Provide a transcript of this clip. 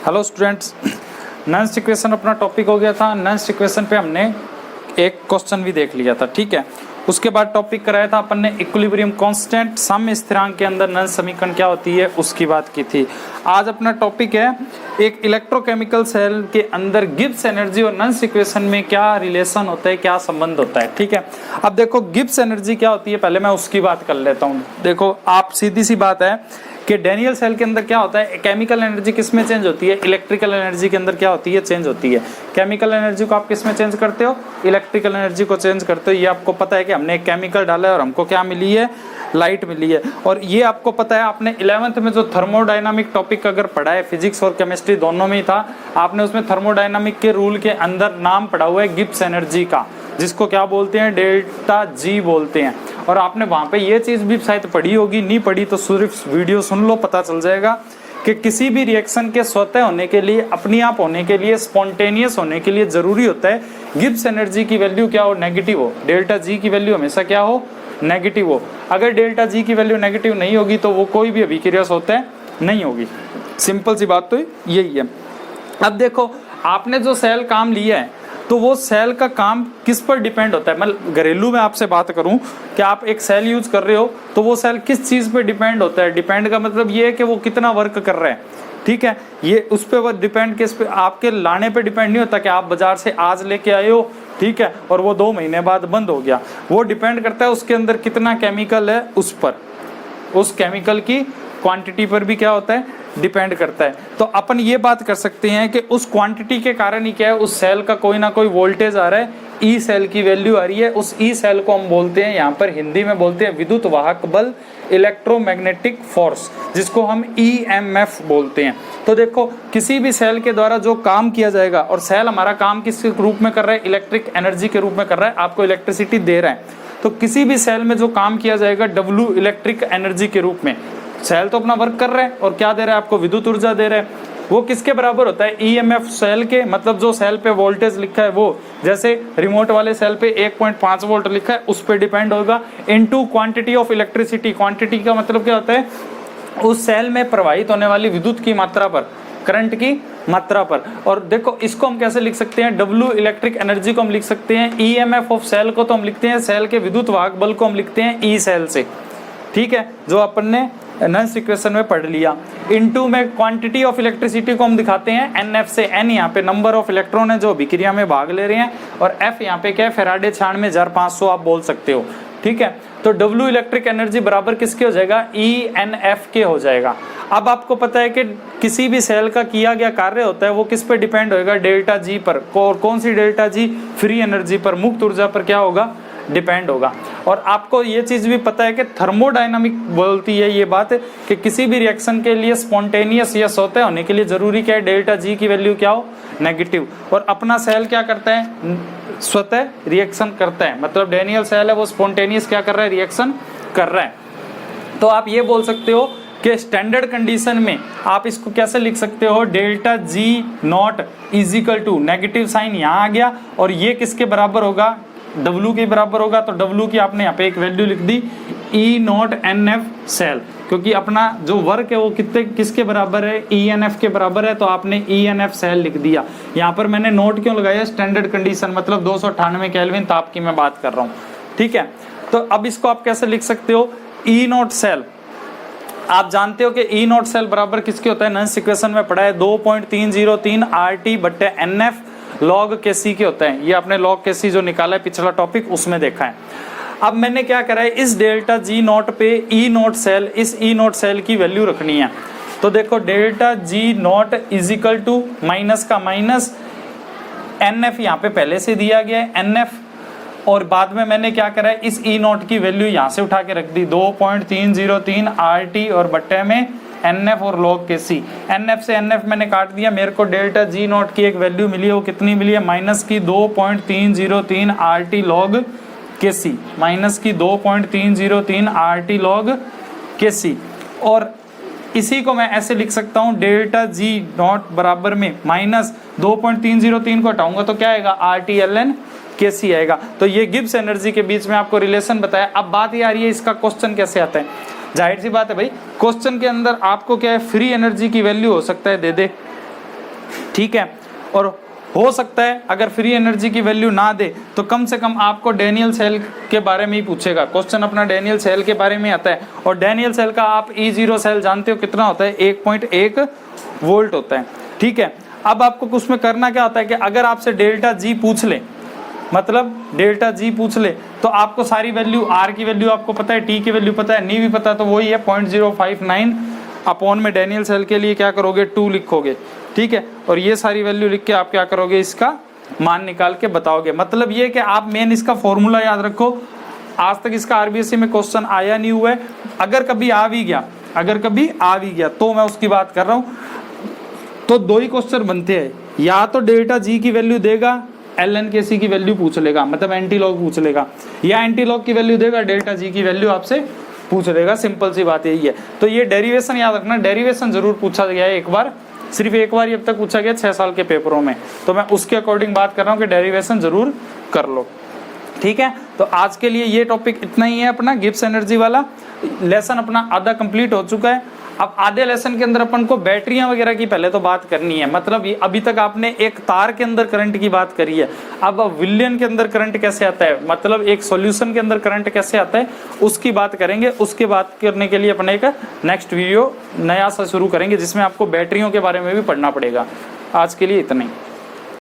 Hello students, नॉइस्ट equation अपना topic हो गया था। नॉइस्ट इक्वेशन पे हमने एक क्वेश्चन भी देख लिया था, ठीक है। उसके बाद टॉपिक कराया था अपन ने इक्विलिब्रियम कांस्टेंट, साम्य स्थिरांक के अंदर नॉइस्ट समीकरण क्या होती है उसकी बात की थी। आज अपना टॉपिक है एक इलेक्ट्रोकेमिकल सेल के अंदर गिब्स एनर्जी और नॉइस्ट इक्वेशन में क्या रिलेशन होता है, क्या संबंध होता है, ठीक है। अब देखो गिब्स एनर्जी क्या होती है, पहले मैं उसकी बात कर लेता हूँ। देखो आप, सीधी सी बात है कि डैनियल सेल के अंदर क्या होता है, केमिकल एनर्जी किस में चेंज होती है, इलेक्ट्रिकल एनर्जी के अंदर क्या होती है, चेंज होती है। केमिकल एनर्जी को आप किस में चेंज करते हो, इलेक्ट्रिकल एनर्जी को चेंज करते हो। ये आपको पता है कि हमने एक केमिकल डाला है और हमको क्या मिली है, लाइट मिली है। और ये आपको पता है, आपने 11th में जो थर्मोडायनामिक टॉपिक अगर पढ़ा है, फिजिक्स और केमिस्ट्री दोनों में ही था, आपने उसमें थर्मोडायनामिक के रूल के अंदर नाम पढ़ा हुआ है गिब्स एनर्जी का, जिसको क्या बोलते हैं, डेल्टा जी बोलते हैं। और आपने वहां पे ये चीज भी शायद पढ़ी होगी, नहीं पढ़ी तो सिर्फ वीडियो सुन लो, पता चल जाएगा कि किसी भी रिएक्शन के स्वतः होने के लिए, अपने आप होने के लिए, स्पॉन्टेनियस होने के लिए जरूरी होता है गिब्स एनर्जी की वैल्यू क्या हो, नेगेटिव हो। डेल्टा जी की वैल्यू हमेशा क्या हो, नेगेटिव हो। अगर डेल्टा जी की वैल्यू नेगेटिव नहीं होगी तो वो कोई भी अभिक्रिया स्वतः नहीं होगी। सिंपल सी बात तो यही है। अब देखो, आपने जो सेल काम लिया है तो वो सेल का काम किस पर डिपेंड होता है। मैं घरेलू में आपसे बात करूं कि आप एक सेल यूज कर रहे हो तो वो सेल किस चीज पे डिपेंड होता है। डिपेंड का मतलब ये है कि वो कितना वर्क कर रहा है, ठीक है। ये उस पे वो डिपेंड, किस पे, आपके लाने पे डिपेंड नहीं होता कि आप बाजार से आज लेके आए हो, ठीक है, और वो 2 महीने बाद बंद हो गया। वो डिपेंड करता है उसके अंदर कितना केमिकल है, उस पर, उस केमिकल की क्वांटिटी पर भी क्या होता है, डिपेंड करता है। तो अपन ये बात कर सकते हैं कि उस क्वांटिटी के कारण ही क्या है, उस सेल का कोई ना कोई वोल्टेज आ रहा है, ई सेल की वैल्यू आ रही है। उस ई सेल को हम बोलते हैं, यहाँ पर हिंदी में बोलते हैं विद्युत वाहक बल, इलेक्ट्रोमैग्नेटिक फोर्स, जिसको हम ईएमएफ बोलते हैं। तो देखो, किसी भी सेल के द्वारा जो काम किया जाएगा, और सेल हमारा काम किस रूप में कर रहा है, इलेक्ट्रिक एनर्जी के रूप में कर रहा है, आपको इलेक्ट्रिसिटी दे रहा है। तो किसी भी सेल में जो काम किया जाएगा डब्ल्यू इलेक्ट्रिक एनर्जी के रूप में, सेल तो अपना वर्क कर रहा है और क्या दे रहा है, आपको विद्युत ऊर्जा दे रहा है। वो किसके बराबर होता है, ईएमएफ सेल के, मतलब जो सेल पे वोल्टेज लिखा है वो, जैसे रिमोट वाले सेल पे 1.5 वोल्ट लिखा है, उस पे डिपेंड होगा, into quantity of electricity. Quantity का मतलब क्या होता है, उस सेल में प्रवाहित होने वाली विद्युत की मात्रा पर, करंट की मात्रा पर। और देखो, इसको हम कैसे लिख सकते हैं, डब्ल्यू इलेक्ट्रिक एनर्जी को हम लिख सकते हैं, ईएमएफ ऑफ सेल को तो हम लिखते हैं, सेल के विद्युत वाहक बल को हम लिखते हैं ई सेल से, ठीक है, जो अपन ने नॉइस्ट इक्वेशन में पढ़ लिया। इनटू में क्वांटिटी ऑफ इलेक्ट्रिसिटी को हम दिखाते हैं एनएफ से। एन यहाँ पे नंबर ऑफ इलेक्ट्रॉन है जो अभिक्रिया में भाग ले रहे हैं, और एफ यहाँ पे क्या है, फैराडे 96,500 आप बोल सकते हो, ठीक है। तो डब्ल्यू इलेक्ट्रिक एनर्जी बराबर किसके हो जाएगा, ई एन एफ के हो जाएगा। अब आपको पता है कि किसी भी सेल का किया गया कार्य होता है वो किस पे डिपेंड होगा, डेल्टा जी पर। और कौन सी डेल्टा जी, फ्री एनर्जी पर, मुक्त ऊर्जा पर क्या होगा, डिपेंड होगा। और आपको ये चीज भी पता है कि थर्मोडायनामिक बोलती है ये बात कि किसी भी रिएक्शन के लिए स्पॉन्टेनियस या स्वतः होने के लिए जरूरी क्या है, डेल्टा जी की वैल्यू क्या हो, नेगेटिव। और अपना सेल क्या करता है, स्वतः रिएक्शन करता है, मतलब डैनियल सेल है वो स्पॉन्टेनियस क्या कर रहा है, रिएक्शन कर रहा है। तो आप ये बोल सकते हो कि स्टैंडर्ड कंडीशन में आप इसको कैसे लिख सकते हो, delta G not equal to, negative sign यहाँ आ गया, और ये किसके बराबर होगा, W के बराबर होगा। तो W की आपने यहाँ पे एक वैल्यू लिख दी, E नॉट NF सेल, क्योंकि अपना जो वर्क है वो किसके बराबर है, ENF के बराबर है, तो आपने ENF सेल लिख दिया। यहाँ पर मैंने नोट क्यों लगाया, स्टैंडर्ड कंडीशन, मतलब 298 केल्विन ताप की मैं बात कर रहा हूँ, ठीक है। तो अब इसको आप कैसे लिख सकते हो, E नॉट सेल, आप जानते हो कि E नॉट सेल बराबर किसके होता है, नॉइस्ट इक्वेशन में पढ़ा है, 2.303 RT बट्टे NF लॉग के सी के होते हैं। ये आपने लॉग के सी जो निकाला है पिछला टॉपिक, उसमें देखा है। अब मैंने क्या करा है, इस डेल्टा जी नॉट पे ई नॉट सेल, इस ई नॉट सेल की वैल्यू रखनी है। तो देखो, delta G not equal to minus का माइनस, एन एफ यहाँ पे पहले से दिया गया है, एन एफ, और बाद में मैंने क्या करा है, इस ई नॉट की वैल्यू यहाँ से उठा के रख दी, 2.303 RT और बट्टे में NF और log के C। NF से NF मैंने काट दिया, मेरे को डेल्टा जी नॉट की एक वैल्यू मिली है, वो कितनी मिली है, माइनस की 2.303 RT log के C, माइनस की 2.303 RT log के C। और इसी को मैं ऐसे लिख सकता हूँ, डेल्टा जी नॉट बराबर में माइनस 2.303 को हटाऊंगा तो क्या आएगा, RT ln के C आएगा। तो ये गिब्स एनर्जी के बीच में आपको रिलेशन बताया। अब बात ये आ रही है, इसका क्वेश्चन कैसे आता है। जाहिर सी बात है भाई, क्वेश्चन के अंदर आपको क्या है, फ्री एनर्जी की वैल्यू हो सकता है दे दे, ठीक है। और हो सकता है अगर फ्री एनर्जी की वैल्यू ना दे तो कम से कम आपको डैनियल सेल के बारे में ही पूछेगा। क्वेश्चन अपना डैनियल सेल के बारे में आता है, और डैनियल सेल का आप E0 सेल जानते हो कितना होता है, 1.1 वोल्ट होता है, ठीक है। अब आपको उसमें करना क्या होता है कि अगर आपसे डेल्टा जी पूछ ले, मतलब डेल्टा जी पूछ ले, तो आपको सारी वैल्यू, आर की वैल्यू आपको पता है, टी की वैल्यू पता है, नहीं भी पता तो वही है 0.059 अपॉन में डैनियल सेल के लिए क्या करोगे 2 लिखोगे, ठीक है। और ये सारी वैल्यू लिख के आप क्या करोगे, इसका मान निकाल के बताओगे। मतलब ये कि आप मेन इसका फॉर्मूला याद रखो। आज तक इसका आरबीएससी में क्वेश्चन आया नहीं हुआ है, अगर कभी आ भी गया, अगर कभी आ भी गया तो मैं उसकी बात कर रहा हूँ। तो दो ही क्वेश्चन बनते हैं, या तो डेल्टा जी की वैल्यू देगा, ln के सी की वैल्यू पूछ लेगा, मतलब एंटी लॉग पूछ लेगा, या एंटी लॉग की वैल्यू देगा, डेल्टा जी की वैल्यू आपसे पूछ लेगा। सिंपल सी बात यही है। तो ये डेरिवेशन याद रखना, डेरिवेशन जरूर पूछा गया है एक बार, सिर्फ एक बार अब तक पूछा गया 6 साल के पेपरों में, तो मैं उसके अकॉर्डिंग बात कर रहा हूँ कि डेरिवेशन जरूर कर लो, ठीक है। तो आज के लिए ये टॉपिक इतना ही है अपना गिब्स एनर्जी वाला। लेसन अपना आधा कंप्लीट हो चुका है। अब आधे लेसन के अंदर अपन को बैटरियां वगैरह की पहले तो बात करनी है। मतलब अभी तक आपने एक तार के अंदर करंट की बात करी है, अब विलियन के अंदर करंट कैसे आता है, मतलब एक सॉल्यूशन के अंदर करंट कैसे आता है, उसकी बात करेंगे। उसके बात करने के लिए अपने एक नेक्स्ट वीडियो नया सा शुरू करेंगे जिसमें आपको बैटरियों के बारे में भी पढ़ना पड़ेगा। आज के लिए इतना ही।